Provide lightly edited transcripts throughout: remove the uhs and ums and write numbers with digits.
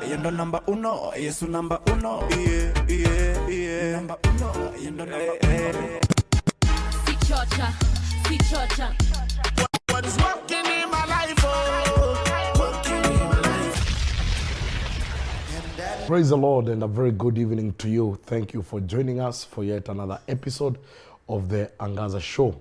Yendo number uno, yesu number uno, yeah. Number uno, yendo number uno. Si chocha. What is working in my life, working in my life. Praise the Lord and a very good evening to you. Thank you for joining us for yet another episode of the ANGAZA show.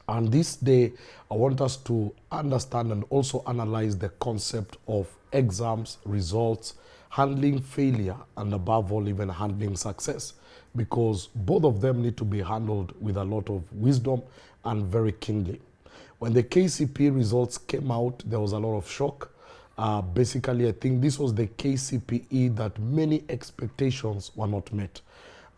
And this day, I want us to understand and also analyze the concept of exams, results, handling failure, and above all, even handling success, because both of them need to be handled with a lot of wisdom and very keenly. When the KCP results came out, there was a lot of shock. Basically, I think this was the KCPE that many expectations were not met.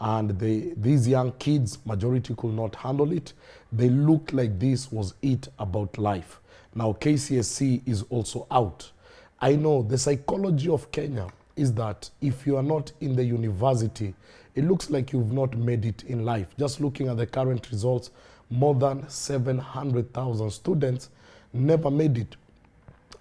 And these young kids, majority could not handle it. They looked like this was it about life. Now KCSE is also out. I know the psychology of Kenya is that if you are not in the university, it looks like you've not made it in life. Just looking at the current results, more than 700,000 students never made it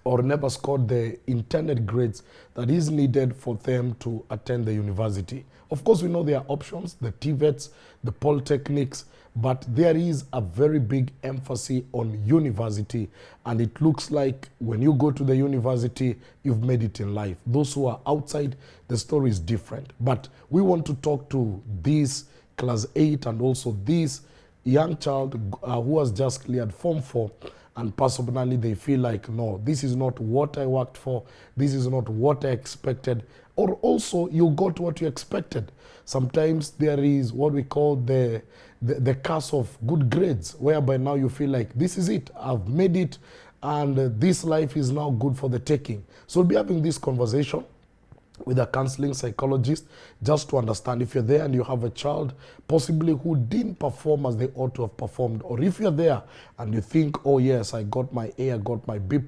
or never scored the intended grades that is needed for them to attend the university. Of course, we know there are options, the TVETs, the polytechnics, but there is a very big emphasis on university, and it looks like when you go to the university, you've made it in life. Those who are outside, the story is different. But we want to talk to this class 8 and also this young child who has just cleared Form 4, and personally they feel like, no, this is not what I worked for, this is not what I expected, or also you got what you expected. Sometimes there is what we call the curse of good grades, whereby now you feel like this is it, I've made it, and this life is now good for the taking. So we'll be having this conversation with a counseling psychologist just to understand if you're there and you have a child possibly who didn't perform as they ought to have performed, or if you're there and you think, oh yes, I got my A, I got my B+,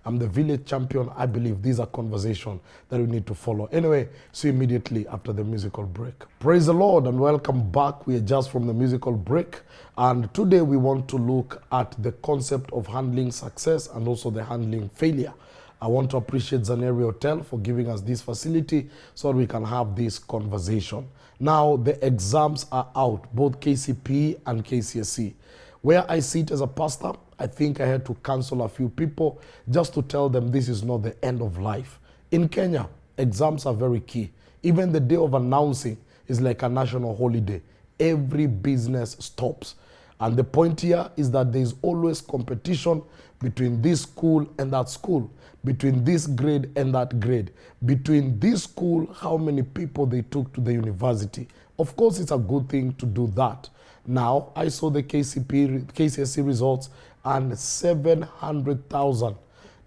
I'm the village champion. I believe these are conversations that we need to follow. Anyway, see you immediately after the musical break. Praise the Lord and welcome back. We are just from the musical break, and today we want to look at the concept of handling success and also the handling failure. I want to appreciate Zaneri Hotel for giving us this facility so that we can have this conversation. Now, the exams are out, both KCPE and KCSE. Where I sit as a pastor, I think I had to cancel a few people just to tell them this is not the end of life. In Kenya, exams are very key. Even the day of announcing is like a national holiday. Every business stops. And the point here is that there is always competition between this school and that school, between this grade and that grade, between this school, how many people they took to the university. Of course, it's a good thing to do that. Now, I saw the KCSE results, and 700,000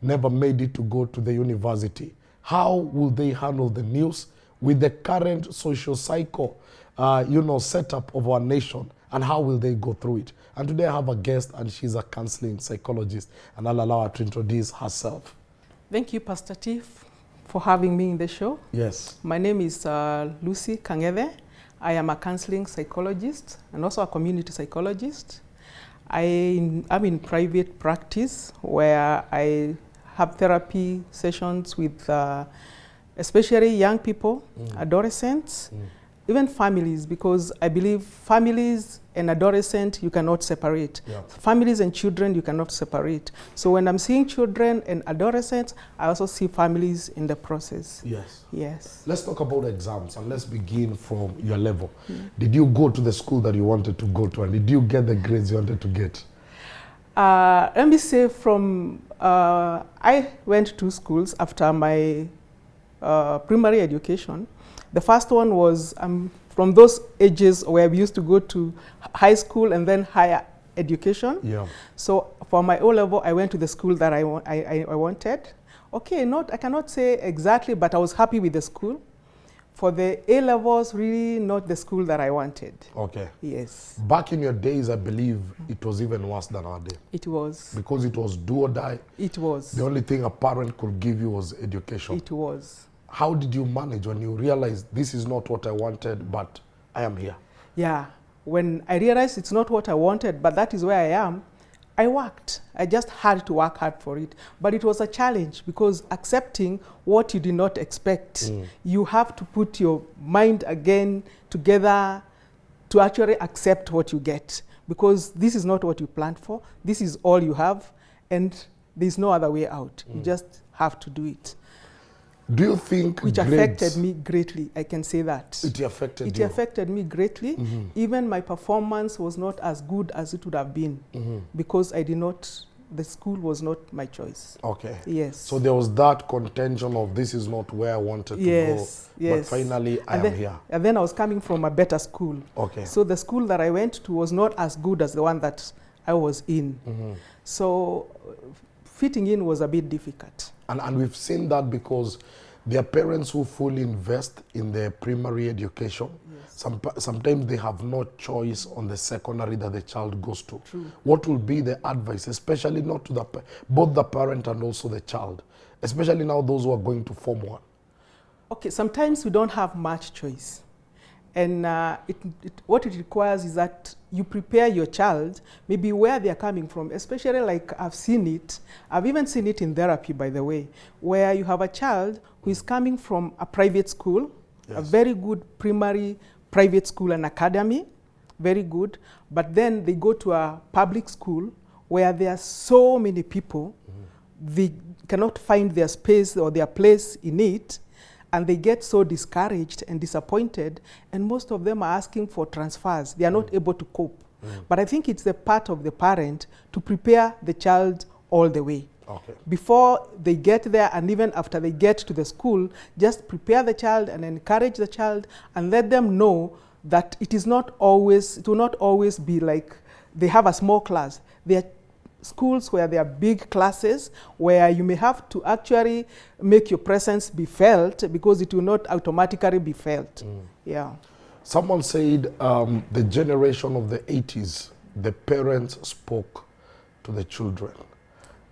never made it to go to the university. How will they handle the news with the current social cycle, setup of our nation? And how will they go through it? And today I have a guest, and she's a counseling psychologist, and I'll allow her to introduce herself. Thank you, Pastor Tiff, for having me in the show. Yes. My name is Lucy Kangeve. I am a counseling psychologist and also a community psychologist. I'm in private practice where I have therapy sessions with especially young people, adolescents, even families, because I believe families and adolescents, you cannot separate. Yeah. Families and children, you cannot separate. So when I'm seeing children and adolescents, I also see families in the process. Yes. Yes. Let's talk about exams, and let's begin from your level. Did you go to the school that you wanted to go to, and did you get the grades you wanted to get? Let me say I went to schools after my primary education. The first one was from those ages where we used to go to high school and then higher education. Yeah. So for my O-level, I went to the school that I wanted. Okay, I cannot say exactly, but I was happy with the school. For the A-levels, really not the school that I wanted. Okay. Yes. Back in your days, I believe it was even worse than our day. It was. Because it was do or die. It was. The only thing a parent could give you was education. It was. How did you manage when you realized this is not what I wanted, but I am here? Yeah. When I realized it's not what I wanted, but that is where I am, I worked. I just had to work hard for it. But it was a challenge because accepting what you did not expect, you have to put your mind again together to actually accept what you get. Because this is not what you planned for. This is all you have. And there's no other way out. You just have to do it. Do you think Which affected me greatly, I can say that. It affected It you? affected me greatly. Even my performance was not as good as it would have been because I did not, the school was not my choice. Okay. Yes. So there was that contention of this is not where I wanted to go. Yes. But finally I am here. And then I was coming from a better school. Okay. So the school that I went to was not as good as the one that I was in. So fitting in was a bit difficult. And we've seen that because there are parents who fully invest in their primary education. Yes. Sometimes they have no choice on the secondary that the child goes to. True. What will be the advice, especially not to both the parent and also the child, especially now those who are going to Form 1? Okay, sometimes we don't have much choice. And what it requires is that you prepare your child, maybe where they are coming from, especially like I've seen it. I've even seen it in therapy, by the way, where you have a child who is coming from a private school, a very good primary private school and academy, very good, but then they go to a public school where there are so many people, they cannot find their space or their place in it, and they get so discouraged and disappointed, and most of them are asking for transfers. They are not able to cope. But I think it's the part of the parent to prepare the child all the way. Okay. Before they get there and even after they get to the school, just prepare the child and encourage the child and let them know that it will not always be like they have a small class. There are schools where there are big classes where you may have to actually make your presence be felt because it will not automatically be felt. Yeah. Someone said the generation of the 80s, the parents spoke to the children.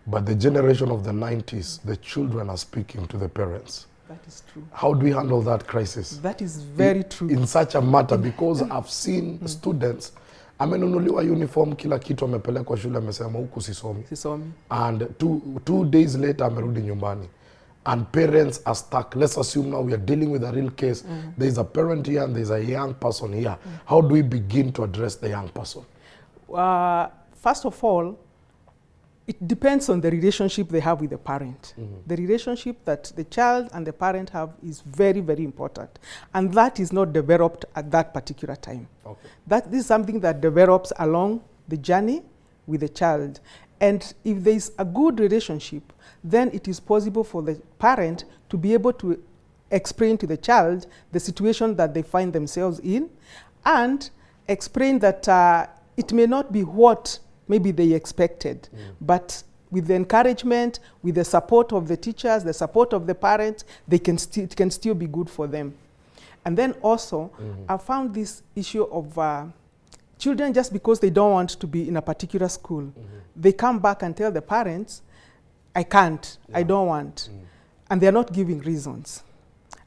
But the generation of the 90s, the children are speaking to the parents. That is true. How do we handle that crisis? That is very true. In such a matter, because I've seen students, amenunuliwa uniform, kila kitu amepelekwa shule, amesema huku sisomi. Sisomi. And two days later, amerudi nyumbani. And parents are stuck. Let's assume now we are dealing with a real case. There's a parent here and there's a young person here. How do we begin to address the young person? First of all, it depends on the relationship they have with the parent. The relationship that the child and the parent have is very, very important. And that is not developed at that particular time. Okay. This is something that develops along the journey with the child. And if there is a good relationship, then it is possible for the parent to be able to explain to the child the situation that they find themselves in and explain that it may not be what maybe they expected, but with the encouragement, with the support of the teachers, the support of the parents, it can still be good for them. And then also, I found this issue of children, just because they don't want to be in a particular school, they come back and tell the parents, I can't, I don't want. And they're not giving reasons.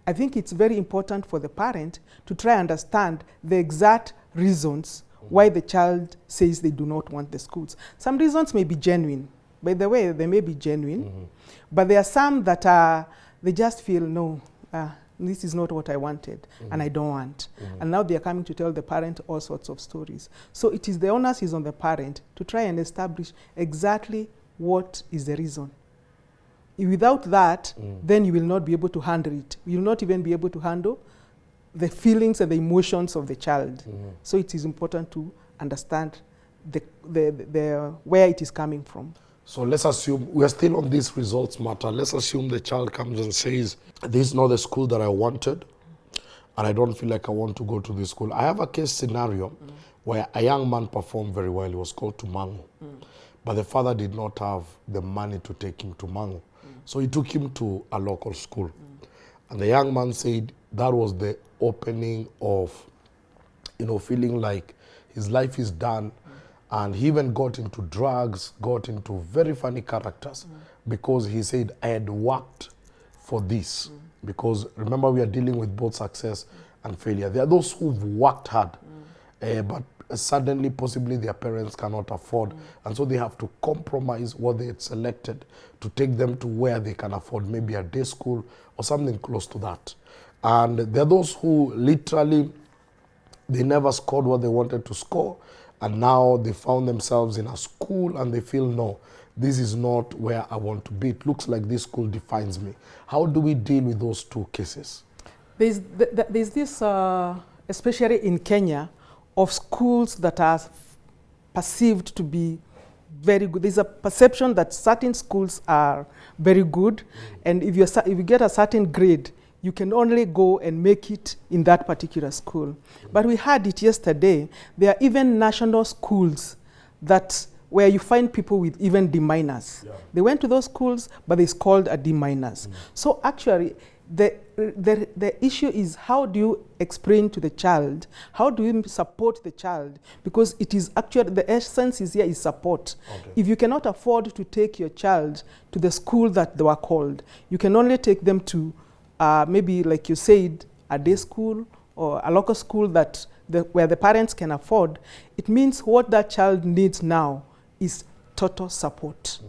I think it's very important for the parent to try and understand the exact reasons why the child says they do not want the schools. Some reasons may be genuine. By the way, they may be genuine, but there are some that they just feel, no, this is not what I wanted, and I don't want. And now they are coming to tell the parent all sorts of stories. So it is the onus is on the parent to try and establish exactly what is the reason. Without that, then you will not be able to handle it. You will not even be able to handle the feelings and the emotions of the child. So it is important to understand where it is coming from. So let's assume, we are still on this results matter. Let's assume the child comes and says, this is not the school that I wanted, and I don't feel like I want to go to this school. I have a case scenario where a young man performed very well. He was called to Mangu, but the father did not have the money to take him to Mangu. So he took him to a local school. And the young man said that was the opening of, feeling like his life is done. And he even got into drugs, got into very funny characters because he said, I had worked for this. Because remember, we are dealing with both success and failure. There are those who've worked hard, but suddenly, possibly their parents cannot afford. And so they have to compromise what they had selected to take them to where they can afford, maybe a day school or something close to that. And there are those who literally, they never scored what they wanted to score. And now they found themselves in a school and they feel, no, this is not where I want to be. It looks like this school defines me. How do we deal with those two cases? There's this, especially in Kenya, of schools that are perceived to be very good. There's a perception that certain schools are very good, and if you get a certain grade, you can only go and make it in that particular school. But we had it yesterday. There are even national schools where you find people with even D minors. Yeah. They went to those schools, but they scored a D minors. So actually, the issue is, how do you explain to the child? How do you support the child? Because it is actually, the essence is here is support. Okay. If you cannot afford to take your child to the school that they were called, you can only take them to maybe, like you said, a day school or a local school where the parents can afford. It means what that child needs now is total support,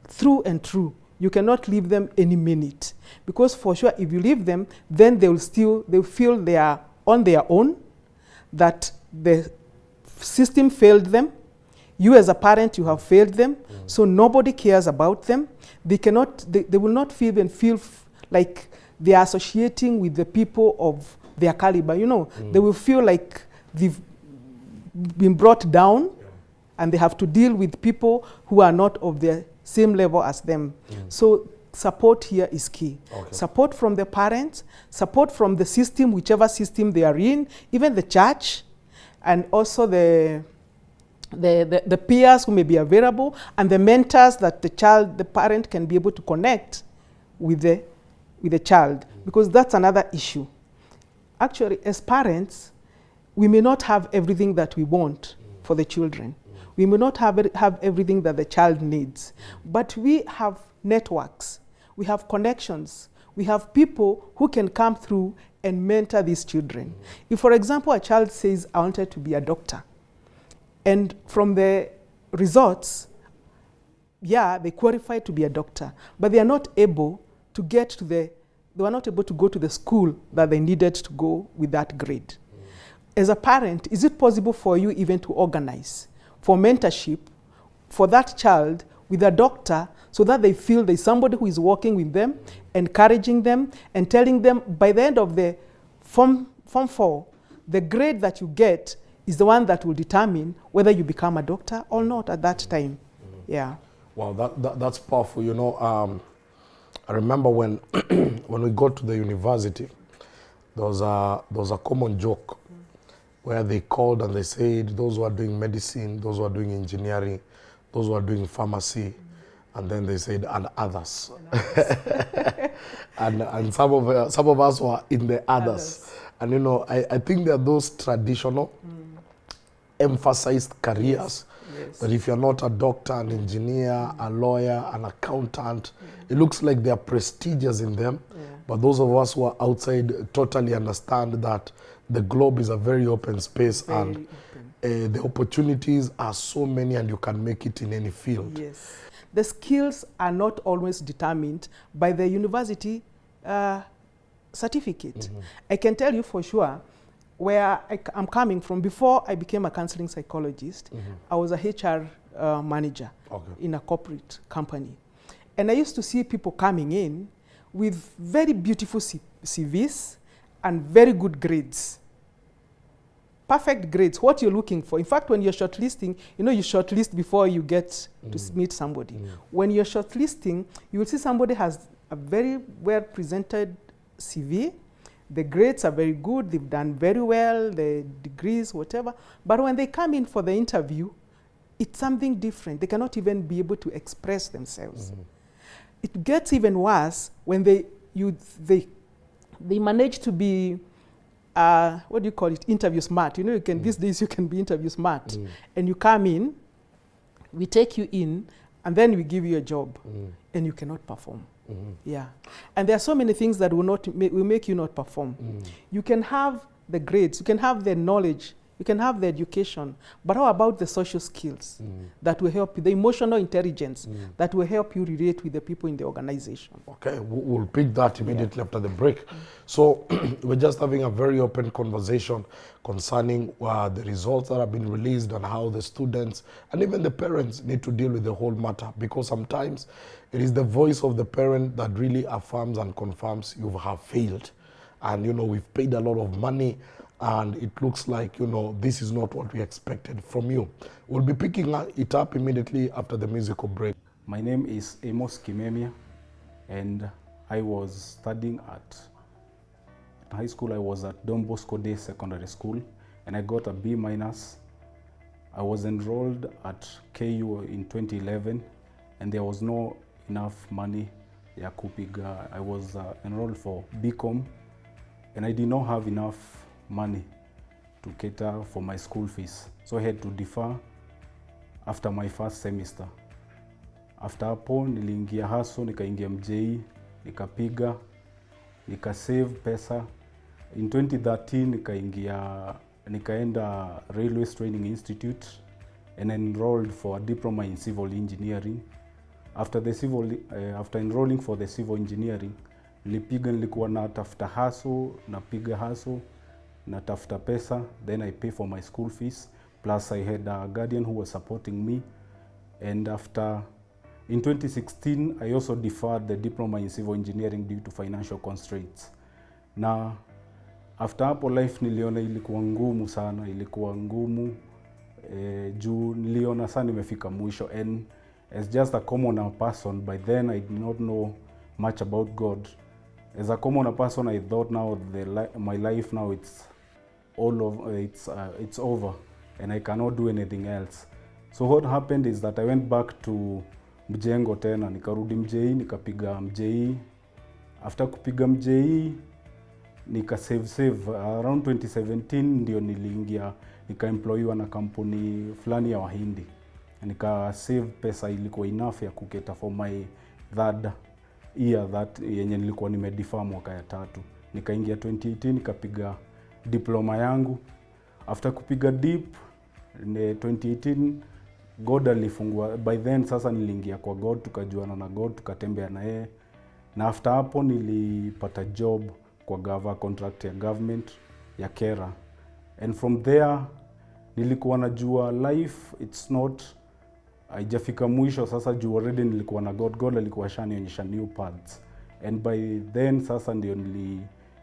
through and through. You cannot leave them any minute, because for sure, if you leave them, then they'll feel they are on their own, that the system failed them. You as a parent, you have failed them, so nobody cares about them. They will not feel like they are associating with the people of their caliber. They will feel like they've been brought down, and they have to deal with people who are not of their same level as them. So support here is key. Okay. Support from the parents, support from the system, whichever system they are in, even the church, and also the peers who may be available, and the mentors that the parent can be able to connect with the child, because that's another issue. Actually, as parents, we may not have everything that we want for the children. We may not have everything that the child needs, but we have networks, we have connections, we have people who can come through and mentor these children. If, for example, a child says, I wanted to be a doctor, and from the results, they qualify to be a doctor, but they are not able to they were not able to go to the school that they needed to go with that grade. As a parent, is it possible for you even to organize for mentorship for that child with a doctor, so that they feel there's somebody who is working with them, encouraging them, and telling them by the end of the Form 4, the grade that you get is the one that will determine whether you become a doctor or not at that time. Yeah. Wow, that's powerful. I remember when we got to the university, there was a common joke where they called and they said, those who are doing medicine, those who are doing engineering, those who are doing pharmacy, and then they said, and others. and some of us were in the others. And I think there are those traditional emphasized careers. Yes. That if you're not a doctor, an engineer, a lawyer, an accountant, it looks like they're prestigious in them. Yeah. But those of us who are outside totally understand that the globe is a very open space, and the opportunities are so many, and you can make it in any field. Yes. The skills are not always determined by the university certificate. I can tell you for sure, where I'm coming from, before I became a counseling psychologist, I was a HR manager in a corporate company. And I used to see people coming in with very beautiful CVs and very good grades. Perfect grades, what you're looking for. In fact, when you're shortlisting, you shortlist before you get to meet somebody. When you're shortlisting, you will see somebody has a very well-presented CV. The grades are very good, they've done very well, the degrees, whatever. But when they come in for the interview, it's something different. They cannot even be able to express themselves. It gets even worse when they manage to be, what do you call it, interview smart. You know, you can these days you can be interview smart. And you come in, we take you in, and then we give you a job, and you cannot perform. Yeah. And there are so many things that will make you not perform. You can have the grades, you can have the knowledge, you can have the education, but how about the social skills that will help you, the emotional intelligence that will help you relate with the people in the organization? Okay, we'll pick that immediately after the break. So we're just having a very open conversation concerning the results that have been released and how the students and even the parents need to deal with the whole matter, because sometimes it is the voice of the parent that really affirms and confirms you have failed. And, you know, we've paid a lot of money and it looks like, you know, this is not what we expected from you. We'll be picking it up immediately after the musical break. My name is Odhiambo Kimia, and I was studying at high school. I was at Don Bosco Day Secondary School, and I got a B-. I was enrolled at KU in 2011, and there was no enough money. I was enrolled for BCom, and I did not have enough money to cater for my school fees. So I had to defer after my first semester. After hapo niliingia haso, nikaingia MJE, nikapiga, nikasave pesa. In 2013 nikaenda Railways Training Institute and enrolled for a diploma in civil engineering. After enrolling for the civil engineering, nilikuwa natafuta haso, napiga haso, natafuta pesa, then I pay for my school fees, plus I had a guardian who was supporting me. And in 2016, I also deferred the diploma in civil engineering due to financial constraints. Na after hapo life niliona ilikuwa ngumu sana, juu niliona sana nimefika mwisho, and as just a commoner person, by then I did not know much about God. As a commoner person, I thought now my life now it's over and I cannot do anything else. So what happened is that I went back to mjengo tena, nikarudi MJE, nikapiga MJE. After kupiga MJE, save around 2017 ndio nika-employiwa na kampuni fulani ya Wahindi. Nika-save pesa ilikuwa enough ya kuketa for my third year that yenye nilikuwa nimedefer mwaka ya 3. Nikaingia 2018 nikapiga diploma yangu. After kupiga dip 2018 God alifungua. By then sasa niliingia kwa God, tukajuana na God, tukatembea na yeye. Na after hapo nilipata job kwa contract ya government ya Kera. And from there nilikuwa najua life it's not haijafika mwisho sasa, juu already nilikuwa na God alikuwa shanionyesha new paths. And by then sasa ndio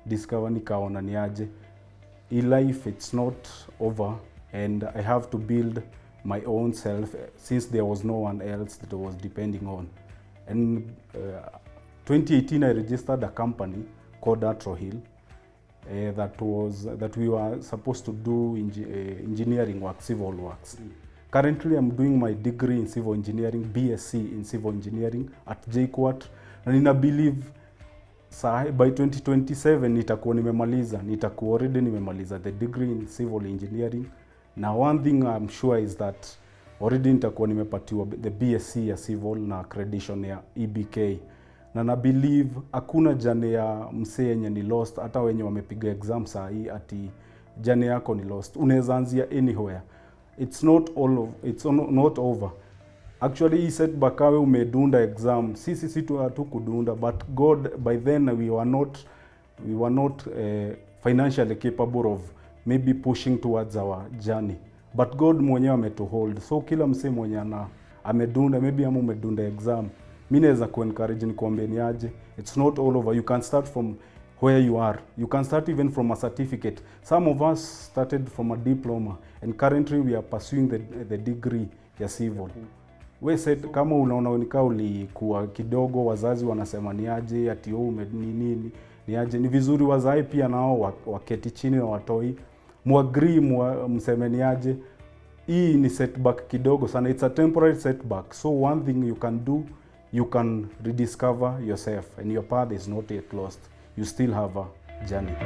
discover, nikaona niaje life it's not over and I have to build my own self since there was no one else that I was depending on. And 2018 I registered a company called Atrohill that we were supposed to do engineering work, civil works. Currently I'm doing my degree in civil engineering, BSc in civil engineering at JKUAT, and I believe by 2027 nitakuwa already nimemaliza the degree in civil engineering. Now one thing I'm sure is that already nitakuwa nimepatiwa the BSc ya civil na accreditation ya EBK. Na na believe hakuna jane ya msee yenye ni lost, hata wenye wamepiga exam saa hii ati jane yako ni lost. Unaweza anzia anywhere. It's not over. Actually he said bakawe umedunda exam. Sisi tu kudunda, but God by then we were not financially capable of maybe pushing towards our journey. But God mwenyewe ametuhold. So kila msee mwenye amedunda, maybe umedunda exam, mimi naweza kuencourage nikwambie niaje, it's not all over. You can start from where you are. You can start even from a certificate. Some of us started from a diploma and currently we are pursuing the degree ya civil. We said kama unaona unika ulikuwa kidogo, wazazi wanasema niaje ati nini niaje, ni vizuri wazazi pia nao waketi chini na watoi muagree mseme niaje, hii ni setback kidogo sana, it's a temporary setback. So one thing you can do, you can rediscover yourself and your path is not yet lost. You still have journey.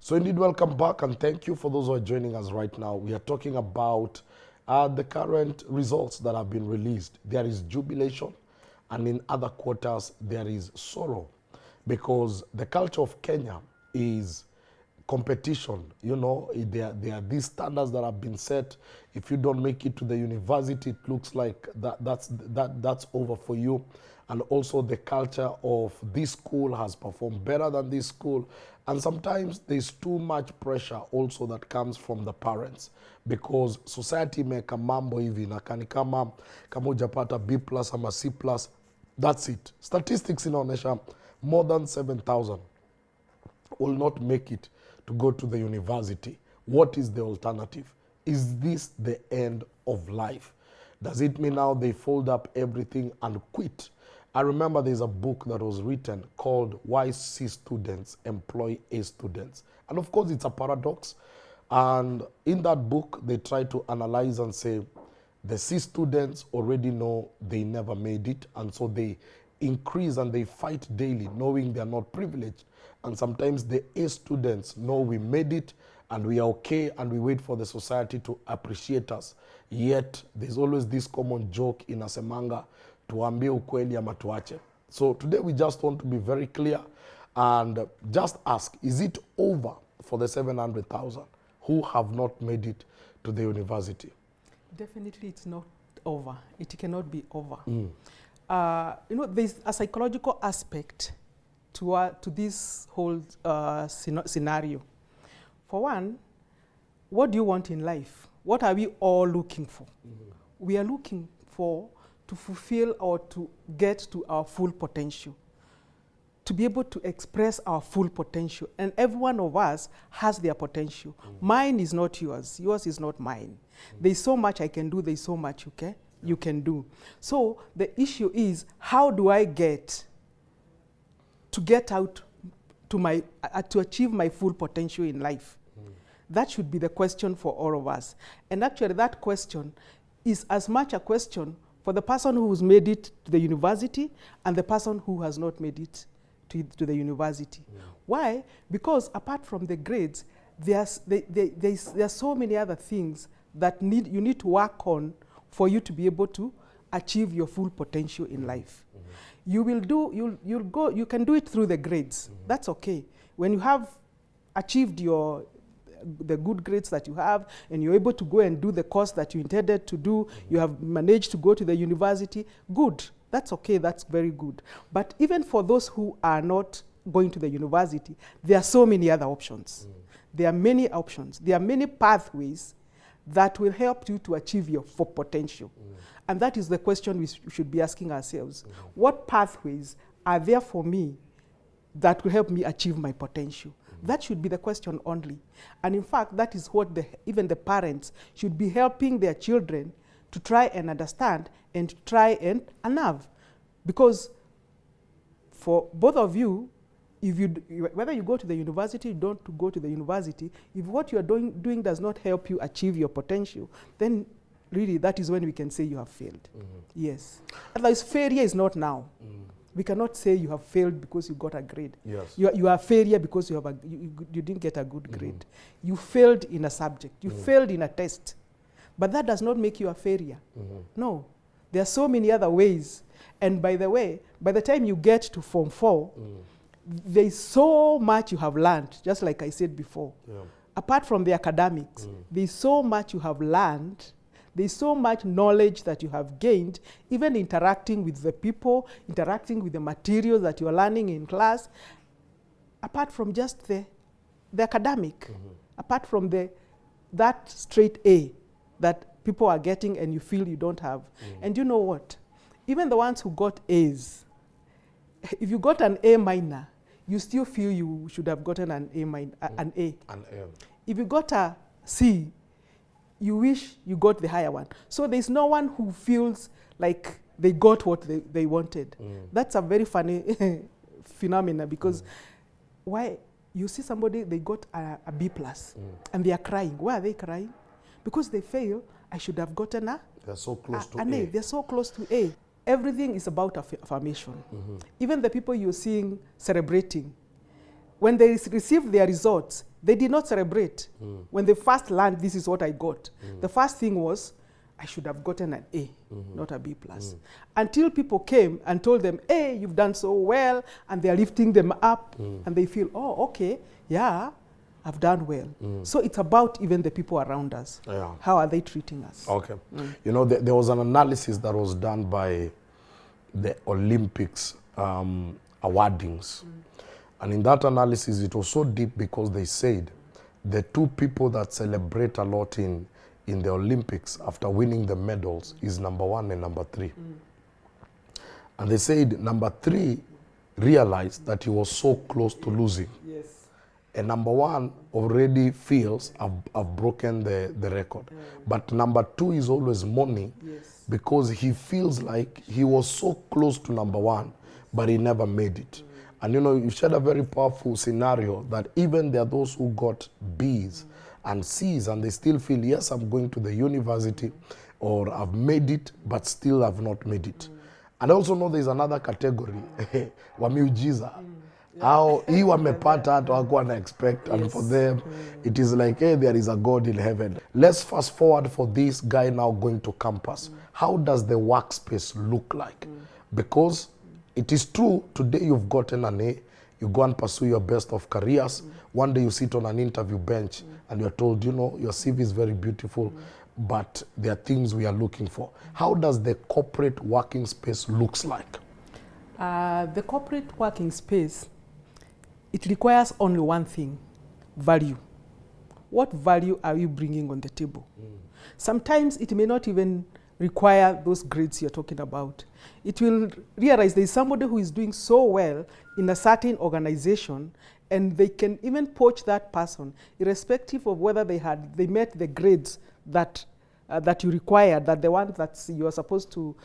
So indeed, welcome back, and thank you for those who are joining us right now. We are talking about the current results that have been released. There is jubilation, and in other quarters, there is sorrow, because the culture of Kenya is competition. You know, there are these standards that have been set. If you don't make it to the university, it looks like that's over for you. And also the culture of this school has performed better than this school. And sometimes there's too much pressure also that comes from the parents, because society imeweka mambo hivi na kama hujapata B+ ama C+, that's it. Statistics inaonyesha more than 7,000 will not make it to go to the university. What is the alternative? Is this the end of life? Does it mean now they fold up everything and quit? I remember there's a book that was written called Why C Students Employ A Students. And of course, it's a paradox. And in that book, they try to analyze and say, the C students already know they never made it. And so they increase and they fight daily, knowing they're not privileged. And sometimes the A students know we made it and we are okay, and we wait for the society to appreciate us. Yet, there's always this common joke in Asemanga, tuambie ukweli ama tuache. So today we just want to be very clear and just ask, is it over for the 700,000 who have not made it to the university? Definitely it's not over. It cannot be over. You know, there's a psychological aspect to this whole scenario. For one, what do you want in life? What are we all looking for? We are looking for to fulfill or to get to our full potential, to be able to express our full potential. And every one of us has their potential. Mine is not yours. Yours is not mine. There's so much I can do. There's so much you can do. So the issue is, how do I get out to my to achieve my full potential in life? That should be the question for all of us. And actually that question is as much a question for the person who's made it to the university and the person who has not made it to the university. Why? Because apart from the grades, there are so many other things that you need to work on for you to be able to achieve your full potential in life. You can do it through the grades. That's okay. When you have achieved the good grades that you have, and you're able to go and do the course that you intended to do, you have managed to go to the university, good. That's okay, that's very good. But even for those who are not going to the university, there are so many other options. There are many options. There are many pathways that will help you to achieve your full potential. And that is the question we should be asking ourselves. What pathways are there for me that will help me achieve my potential? That should be the question only. And in fact, that is what even the parents should be helping their children to try and understand and to try and have. Because for both of you, whether you go to the university or don't go to the university, if what you are doing does not help you achieve your potential, then really that is when we can say you have failed. Yes. Otherwise, failure is not now. We cannot say you have failed because you got a grade. Yes. You are a failure because you didn't get a good grade. You failed in a subject. You failed in a test. But that does not make you a failure. No. There are so many other ways. And by the way, by the time you get to Form 4, there is so much you have learned, just like I said before. Apart from the academics, there is so much you have learned. There's so much knowledge that you have gained, even interacting with the people, interacting with the materials that you're learning in class, apart from just the academic, apart from that straight A that people are getting and you feel you don't have. And you know what? Even the ones who got A's, if you got an A minor, you still feel you should have gotten an A. If you got a C, you wish you got the higher one. So there's no one who feels like they got what they wanted. That's a very funny phenomena, because why? You see somebody, they got a B+, and they are crying. Why are they crying? Because they fail, I should have gotten They're so close to an A. They're so close to A. Everything is about affirmation. Even the people you're seeing celebrating, when they received their results, they did not celebrate. When they first learned, this is what I got. The first thing was, I should have gotten an A, not a B+. Until people came and told them, hey, you've done so well, and they're lifting them up, and they feel, oh, okay, yeah, I've done well. So it's about even the people around us. Yeah. How are they treating us? Okay. You know, there was an analysis that was done by the Olympics awardings. And in that analysis, it was so deep because they said the two people that celebrate a lot in the Olympics after winning the medals is number 1 and number 3. And they said number 3 realized that he was so close to losing. Yes. And number 1 already feels I've broken the record. But number 2 is always mourning because he feels like he was so close to number 1, but he never made it. And you know, you shared a very powerful scenario that even there are those who got B's and C's and they still feel, yes, I'm going to the university or I've made it, but still I've not made it. And I also know there's another category, wamiujiza. How hii wamepata hata hawakuwa na expect, and for them it is like, hey, there is a God in heaven. Let's fast forward for this guy now going to campus. How does the workspace look like? Because it is true, today you've gotten an A, you go and pursue your best of careers. One day you sit on an interview bench and you're told, you know, your CV is very beautiful, but there are things we are looking for. How does the corporate working space looks like? The corporate working space, it requires only one thing, value. What value are you bringing on the table? Sometimes it may not even require those grades you're talking about. It will realize there is somebody who is doing so well in a certain organization, and they can even poach that person, irrespective of whether they met the grades that you require, that the ones that you are supposed to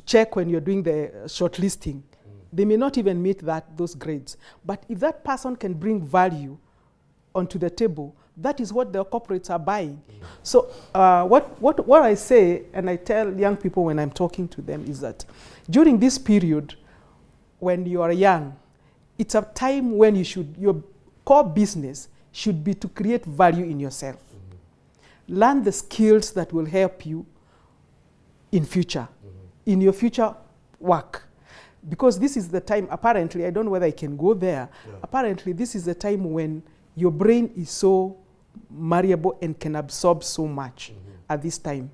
check when you're doing the shortlisting. They may not even meet those grades. But if that person can bring value onto the table, that is what the corporates are buying. So what I say, and I tell young people when I'm talking to them, is that during this period, when you are young, it's a time when your core business should be to create value in yourself. Learn the skills that will help you in future, in your future work. Because this is the time, apparently, I don't know whether I can go there, apparently this is the time when your brain is so malleable and can absorb so much at this time.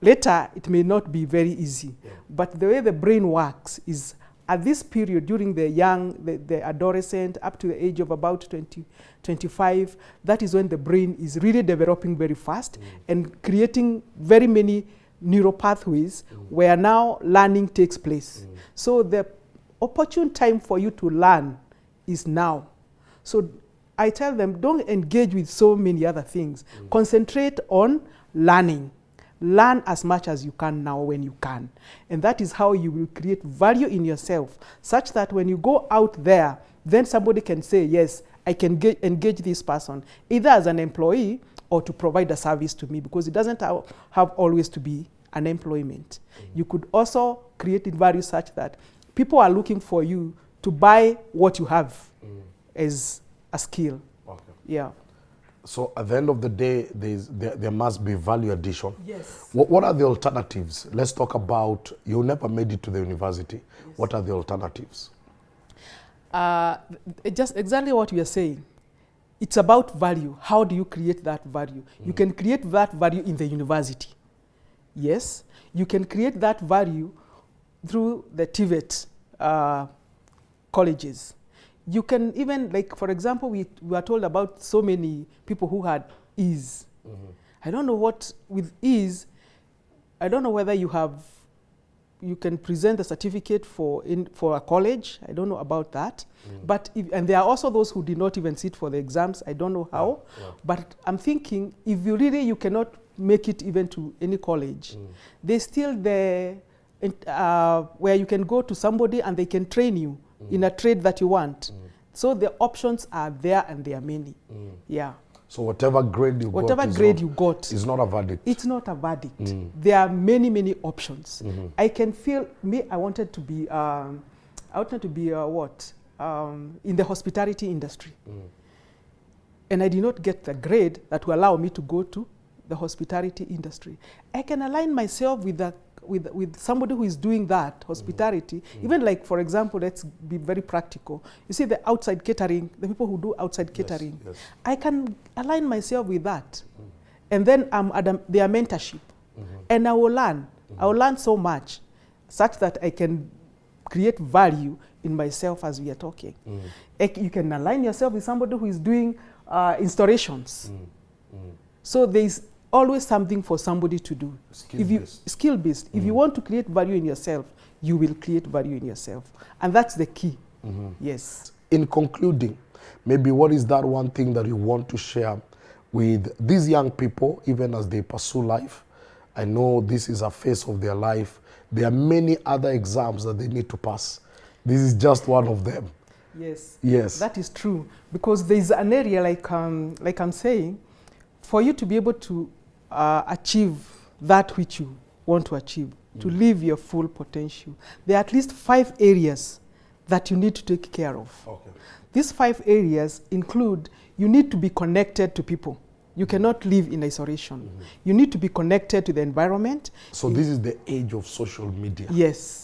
Later, it may not be very easy, but the way the brain works is at this period, during the adolescent, up to the age of about 20, 25, that is when the brain is really developing very fast and creating very many neural pathways where now learning takes place. So the opportune time for you to learn is now. So I tell them, don't engage with so many other things. Concentrate on learning. Learn as much as you can now when you can. And that is how you will create value in yourself, such that when you go out there, then somebody can say, yes, I can engage this person, either as an employee or to provide a service to me, because it doesn't have always to be an employment. You could also create value such that people are looking for you to buy what you have as a skill. Okay. Yeah. So at the end of the day, there must be value addition. Yes. What are the alternatives? Let's talk about, you never made it to the university. Yes. What are the alternatives? Just exactly what we are saying. It's about value. How do you create that value? You can create that value in the university. Yes. You can create that value through the TVET colleges. You can even, like, for example, we were told about so many people who had E's. I don't know what, with E's, I don't know whether you can present a certificate for a college. I don't know about that. But and there are also those who did not even sit for the exams. I don't know how. But I'm thinking, if you cannot make it even to any college, there's still where you can go to somebody and they can train you in a trade that you want. So the options are there, and there are many. Yeah. So whatever grade you got is not a verdict. It's not a verdict. There are many, many options. I can feel, I wanted to be, in the hospitality industry. And I did not get the grade that will allow me to go to the hospitality industry. I can align myself with somebody who is doing that, hospitality. Even like, for example, let's be very practical. You see the outside catering, the people who do outside catering. Yes. I can align myself with that. And then I'm at their mentorship. And I will learn. I will learn so much such that I can create value in myself as we are talking. You can align yourself with somebody who is doing installations. So there's always something for somebody to do. Skill-based. If you want to create value in yourself, you will create value in yourself. And that's the key. Yes. In concluding, maybe what is that one thing that you want to share with these young people, even as they pursue life? I know this is a phase of their life. There are many other exams that they need to pass. This is just one of them. Yes. Yes. That is true. Because there's an area, like I'm saying, for you to be able to achieve that which you want to achieve, to live your full potential, there are at least 5 areas that you need to take care of. Okay. These 5 areas include, you need to be connected to people. You cannot live in isolation. You need to be connected to the environment. So this is the age of social media. Yes.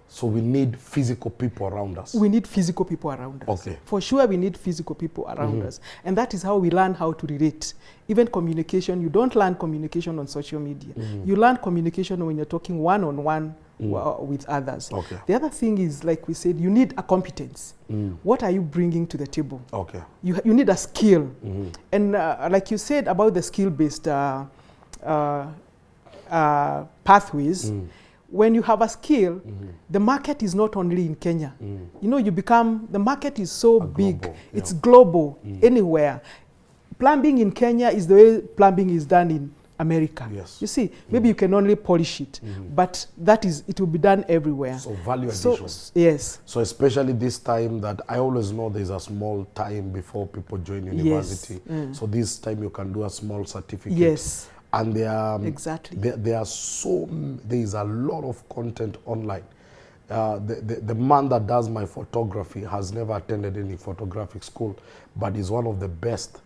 So we need physical people around us. We need physical people around us. Okay. For sure, we need physical people around us. And that is how we learn how to relate. Even communication, you don't learn communication on social media. You learn communication when you're talking one-on-one with others. Okay. The other thing is, like we said, you need a competence. What are you bringing to the table? Okay. You need a skill. And like you said about the skill-based pathways, when you have a skill, the market is not only in Kenya. You know, the market is so big. It's global, anywhere. Plumbing in Kenya is the way plumbing is done in America. Yes. You see, maybe you can only polish it, but it will be done everywhere. So value addition. Yes. So especially this time that I always know there's a small time before people join university. Yes. So this time you can do a small certificate. Yes. And there is a lot of content online. The man that does my photography has never attended any photographic school, but is one of the best.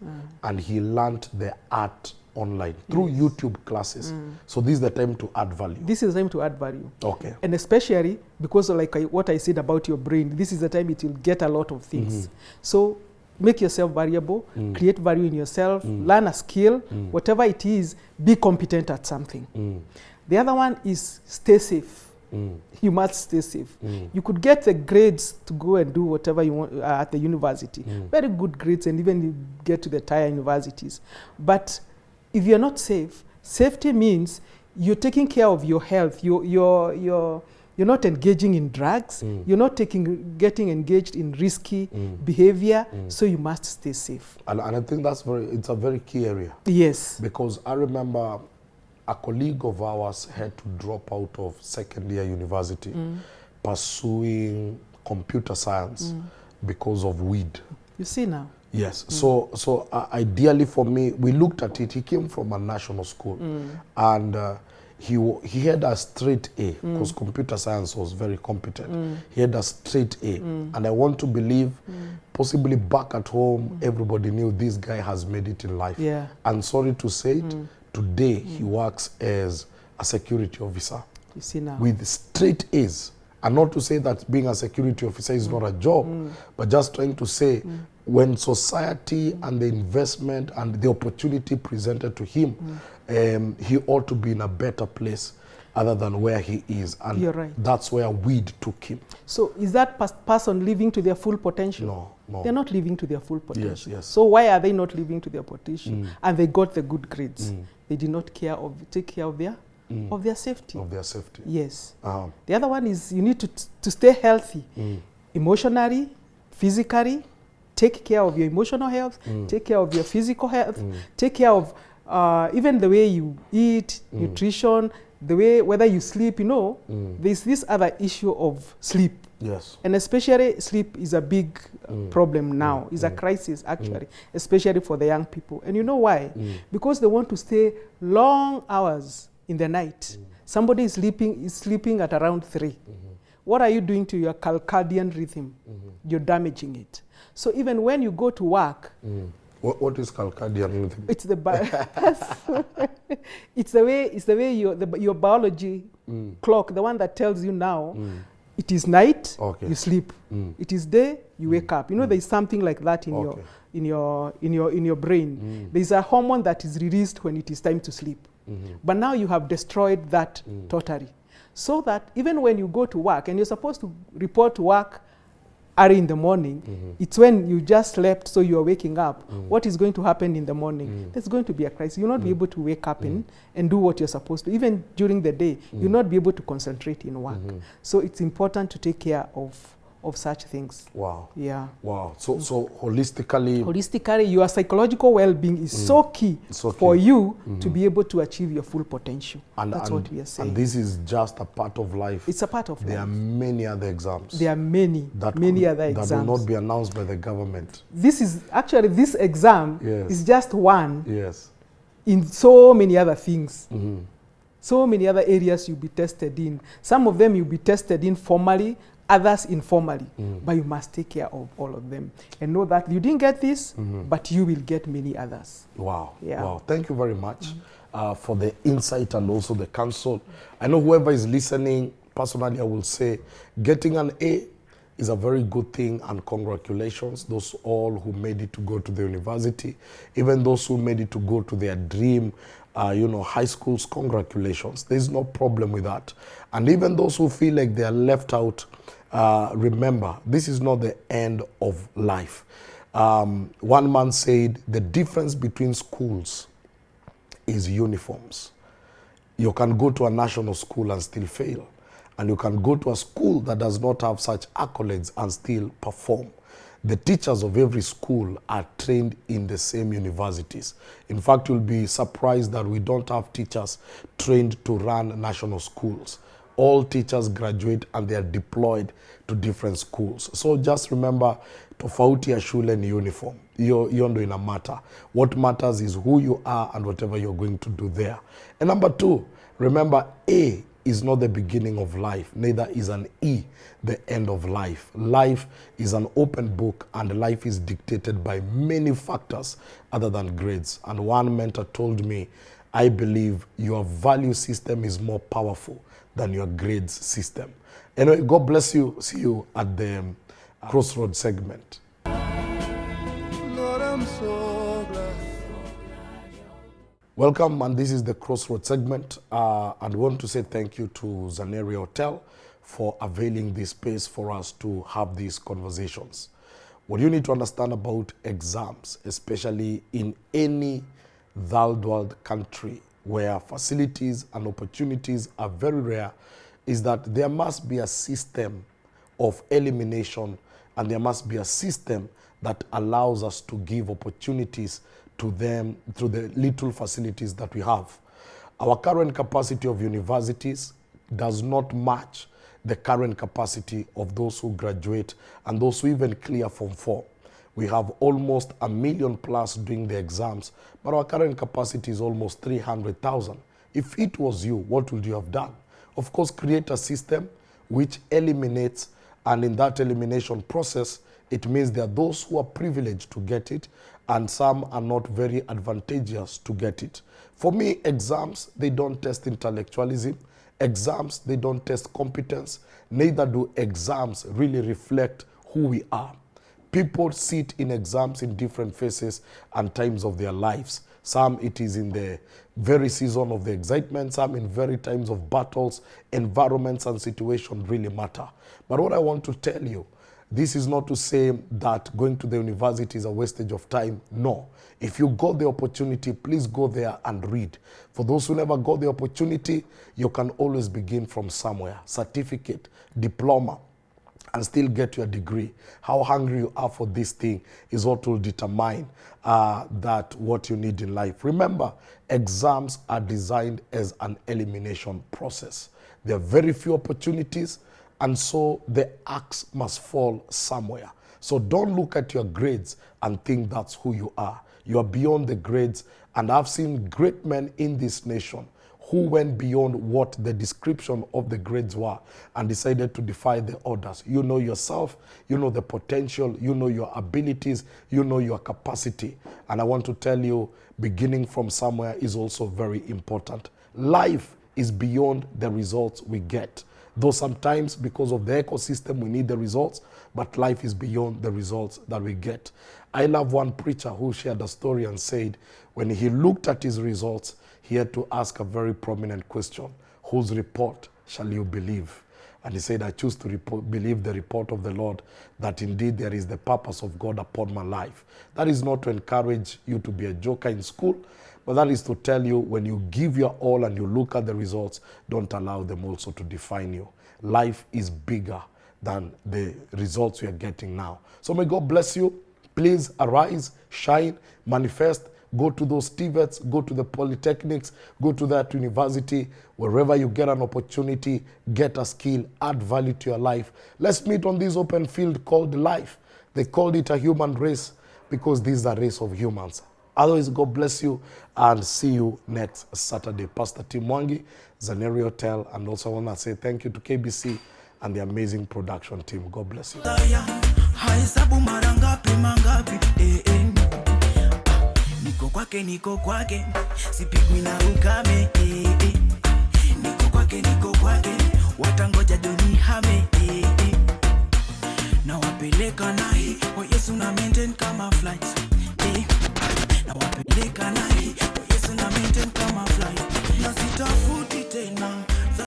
And he learned the art online through YouTube classes. So this is the time to add value. This is the time to add value. Okay. And especially because of what I said about your brain, this is the time it will get a lot of things. So make yourself variable, create value in yourself, learn a skill, whatever it is, be competent at something. The other one is stay safe. You must stay safe. You could get the grades to go and do whatever you want at the university. Very good grades, and even you get to the tier universities. But if you're not safe, safety means you're taking care of your health. You're not engaging in drugs. You're not getting engaged in risky behavior. So you must stay safe. And I think it's a very key area. Yes. Because I remember a colleague of ours had to drop out of second-year university pursuing computer science because of weed. You see now? Yes. So ideally for me, we looked at it. He came from a national school, and he had a straight A because computer science was very competent. He had a straight A, and I want to believe, possibly back at home, everybody knew this guy has made it in life. Yeah. And sorry to say it, today he works as a security officer. You see now. With straight A's. And not to say that being a security officer is not a job, but just trying to say when society and the investment and the opportunity presented to him, he ought to be in a better place other than where he is. And you're right. That's where weed took him. So is that person living to their full potential? No. They're not living to their full potential. Yes. So why are they not living to their potential? And they got the good grades. They did not take care of their safety. Of their safety. Yes. The other one is you need to stay healthy, emotionally, physically. Take care of your emotional health, take care of your physical health, take care of even the way you eat, nutrition, the way, whether you sleep, you know, there's this other issue of sleep. Yes. And especially sleep is a big problem now. It's a crisis, actually, especially for the young people. And you know why? Because they want to stay long hours in the night. Somebody is sleeping at around 3. What are you doing to your circadian rhythm? You're damaging it. So even when you go to work, What is circadian rhythm? it's the it's the way your biology clock, the one that tells you now it is night, you sleep. It is day, you wake up. You know, there's something like that in your brain. There's a hormone that is released when it is time to sleep. But now you have destroyed that totally. So that even when you go to work and you're supposed to report to work early in the morning, it's when you just slept, so you're waking up. What is going to happen in the morning? There's going to be a crisis. You'll not be able to wake up and do what you're supposed to. Even during the day, you'll not be able to concentrate in work. So it's important to take care of such things. Wow. Yeah. Wow. So holistically, your psychological well-being is so key for you to be able to achieve your full potential. That's what we are saying. And this is just a part of life. It's a part of life. There are many other exams. There are many other exams. That will not be announced by the government. This is actually, this exam is just one in so many other things. So many other areas you'll be tested in. Some of them you'll be tested in formally, others informally, but you must take care of all of them and know that you didn't get this, but you will get many others. Wow. Yeah. Wow. Thank you very much for the insight and also the counsel. I know whoever is listening, personally, I will say getting an A is a very good thing, and congratulations those all who made it to go to the university, even those who made it to go to their dream high schools. Congratulations. There's no problem with that. And even those who feel like they are left out, remember, this is not the end of life. One man said the difference between schools is uniforms. You can go to a national school and still fail. And you can go to a school that does not have such accolades and still perform. The teachers of every school are trained in the same universities. In fact, you'll be surprised that we don't have teachers trained to run national schools. All teachers graduate and they are deployed to different schools. So just remember, tofauti ya shule ni uniform. Hiyo ndo ina matter. What matters is who you are and whatever you're going to do there. And number 2, remember, A is not the beginning of life, neither is an E the end of life. Life is an open book, and life is dictated by many factors other than grades. And one mentor told me, I believe your value system is more powerful than your grades system. Anyway, God bless you. See you at the Crossroad segment. Lord, I'm so glad. Welcome, and this is the Crossroad segment. And I want to say thank you to Zaneri Hotel for availing this space for us to have these conversations. What you need to understand about exams, especially in any third world country where facilities and opportunities are very rare, is that there must be a system of elimination, and there must be a system that allows us to give opportunities to them through the little facilities that we have. Our current capacity of universities does not match the current capacity of those who graduate and those who even clear Form 4. We have almost 1 million plus doing the exams, but our current capacity is almost 300,000. If it was you, what would you have done? Of course, create a system which eliminates, and in that elimination process, it means there are those who are privileged to get it, and some are not very advantageous to get it. For me, exams, they don't test intellectualism. Exams, they don't test competence. Neither do exams really reflect who we are. People sit in exams in different phases and times of their lives. Some it is in the very season of the excitement, some in very times of battles. Environments and situations really matter. But what I want to tell you, this is not to say that going to the university is a wastage of time. No. If you got the opportunity, please go there and read. For those who never got the opportunity, you can always begin from somewhere. Certificate, diploma, and still get your degree. How hungry you are for this thing is what will determine that what you need in life. Remember, exams are designed as an elimination process. There are very few opportunities, and so the axe must fall somewhere. So don't look at your grades and think that's who you are. You are beyond the grades, and I've seen great men in this nation who went beyond what the description of the grades were and decided to defy the orders. You know yourself, you know the potential, you know your abilities, you know your capacity. And I want to tell you, beginning from somewhere is also very important. Life is beyond the results we get. Though sometimes because of the ecosystem we need the results, but life is beyond the results that we get. I love one preacher who shared a story and said when he looked at his results, he had to ask a very prominent question: whose report shall you believe? And he said, I choose to believe the report of the Lord, that indeed there is the purpose of God upon my life. That is not to encourage you to be a joker in school, but that is to tell you, when you give your all and you look at the results, don't allow them also to define you. Life is bigger than the results we are getting now. So may God bless you. Please arise, shine, manifest. Go to those TVETs, go to the polytechnics, go to that university. Wherever you get an opportunity, get a skill, add value to your life. Let's meet on this open field called life. They called it a human race because this is a race of humans. Otherwise, God bless you and see you next Saturday. Pastor Tim Mwangi, Zaneri Hotel, and also I want to say thank you to KBC and the amazing production team. God bless you. Niko kwake, sipigwi na ukame.